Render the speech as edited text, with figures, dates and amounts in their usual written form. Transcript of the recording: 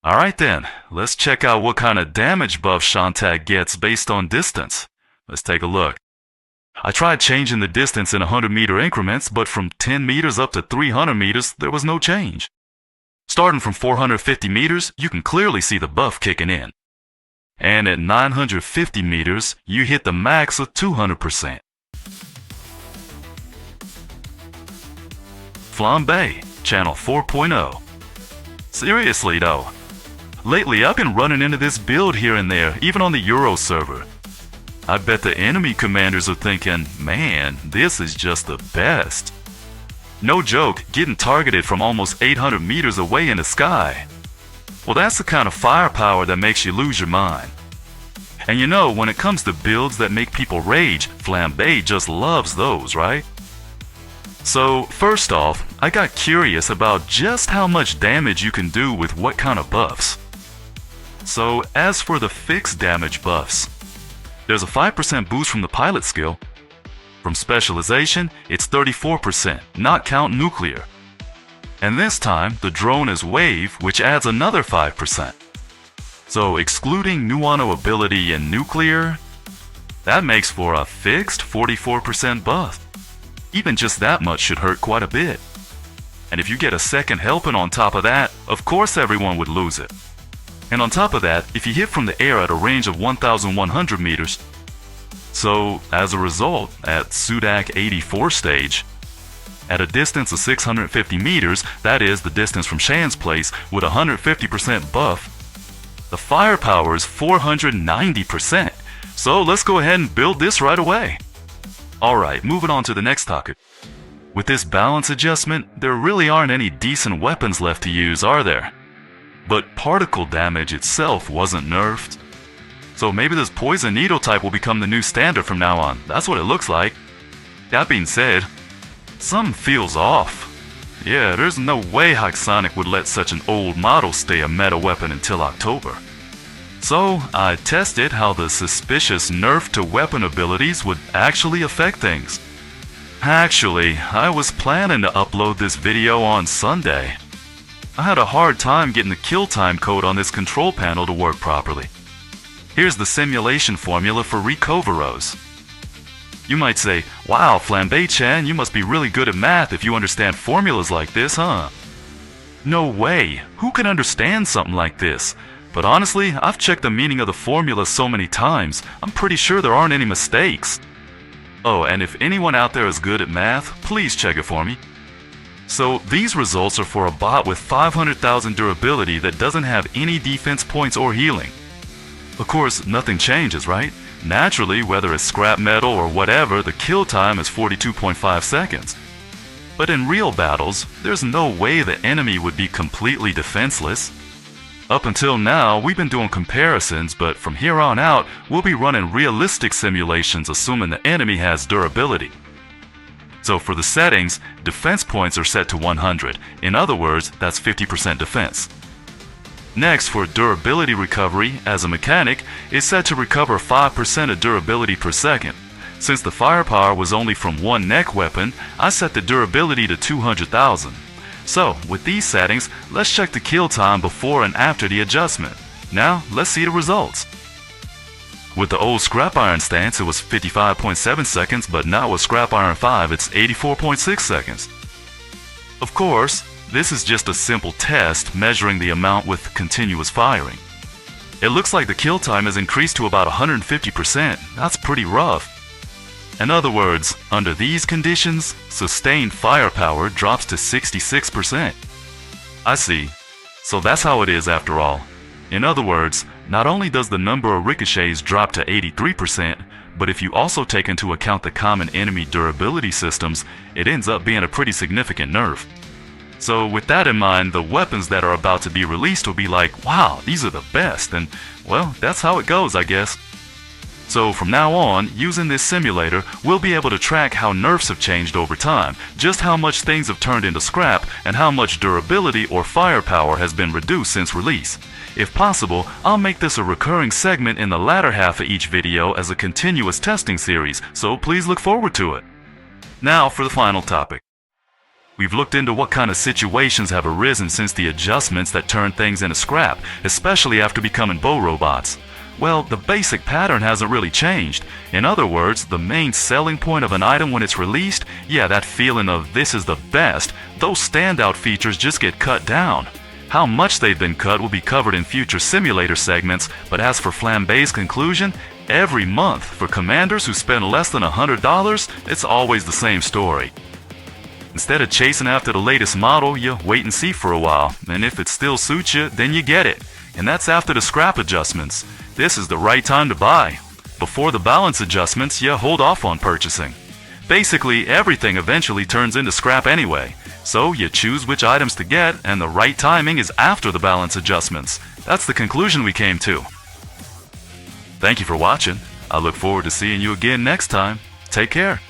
Alright then, let's check out what kind of damage buff Xiangtak gets based on distance. Let's take a look. I tried changing the distance in 100-meter increments, but from 10 meters up to 300 meters, there was no change. Starting from 450 meters, you can clearly see the buff kicking in. And at 950 meters, you hit the max of 200%. Flambé, channel 4.0. Seriously though, lately I've been running into this build here and there, even on the Euro server. I bet the enemy commanders are thinking, man, this is just the best. No joke, getting targeted from almost 800 meters away in the sky. Well, that's the kind of firepower that makes you lose your mind. And you know, when it comes to builds that make people rage, Flambé just loves those, right? So, first off, I got curious about just how much damage you can do with what kind of buffs. So, as for the fixed damage buffs, there's a 5% boost from the pilot skill. From specialization, it's 34%, not count nuclear. And this time, the drone is wave, which adds another 5%. So excluding Nuano ability and nuclear, that makes for a fixed 44% buff. Even just that much should hurt quite a bit. And if you get a second helping on top of that, of course everyone would lose it. And on top of that, if you hit from the air at a range of 1,100 meters, so as a result, at Sudak 84 stage, at a distance of 650 meters, that is the distance from Shan's place, with 150% buff, the firepower is 490%. So let's go ahead and build this right away. Alright, moving on to the next topic. With this balance adjustment, there really aren't any decent weapons left to use, are there? But particle damage itself wasn't nerfed. So maybe this poison needle type will become the new standard from now on. That's what it looks like. That being said, something feels off. Yeah, there's no way Pixonic would let such an old model stay a meta weapon until October. So I tested how the suspicious nerf to weapon abilities would actually affect things. Actually, I was planning to upload this video on Sunday. I had a hard time getting the kill time code on this control panel to work properly. Here's the simulation formula for Recoveros. You might say, wow, Flambé-chan, you must be really good at math if you understand formulas like this, huh? No way, who can understand something like this? But honestly, I've checked the meaning of the formula so many times, I'm pretty sure there aren't any mistakes. Oh, and if anyone out there is good at math, please check it for me. So these results are for a bot with 500,000 durability that doesn't have any defense points or healing. Of course, nothing changes, right? Naturally, whether it's scrap metal or whatever, the kill time is 42.5 seconds. But in real battles, there's no way the enemy would be completely defenseless. Up until now, we've been doing comparisons, but from here on out, we'll be running realistic simulations assuming the enemy has durability. So for the settings, defense points are set to 100. In other words, that's 50% defense. Next, for durability recovery, as a mechanic, it's set to recover 5% of durability per second. Since the firepower was only from one neck weapon, I set the durability to 200,000. So, with these settings, let's check the kill time before and after the adjustment. Now, let's see the results. With the old Scrap Iron stance, it was 55.7 seconds, but now with Scrap Iron 5, it's 84.6 seconds. Of course, this is just a simple test measuring the amount with continuous firing. It looks like the kill time has increased to about 150%. That's pretty rough. In other words, under these conditions, sustained firepower drops to 66%. I see. So that's how it is after all. In other words, not only does the number of ricochets drop to 83%, but if you also take into account the common enemy durability systems, it ends up being a pretty significant nerf. So with that in mind, the weapons that are about to be released will be like, wow, these are the best, and well, that's how it goes, I guess. So from now on, using this simulator, we'll be able to track how nerfs have changed over time, just how much things have turned into scrap, and how much durability or firepower has been reduced since release. If possible, I'll make this a recurring segment in the latter half of each video as a continuous testing series, so please look forward to it. Now for the final topic. We've looked into what kind of situations have arisen since the adjustments that turn things into scrap, especially after becoming bow robots. Well, the basic pattern hasn't really changed. In other words, the main selling point of an item when it's released, yeah, that feeling of this is the best, those standout features just get cut down. How much they've been cut will be covered in future simulator segments, but as for Flambé's conclusion, every month, for commanders who spend less than $100, it's always the same story. Instead of chasing after the latest model, you wait and see for a while, and if it still suits you, then you get it. And that's after the scrap adjustments. This is the right time to buy. Before the balance adjustments, you hold off on purchasing. Basically, everything eventually turns into scrap anyway. So you choose which items to get, and the right timing is after the balance adjustments. That's the conclusion we came to. Thank you for watching. I look forward to seeing you again next time. Take care.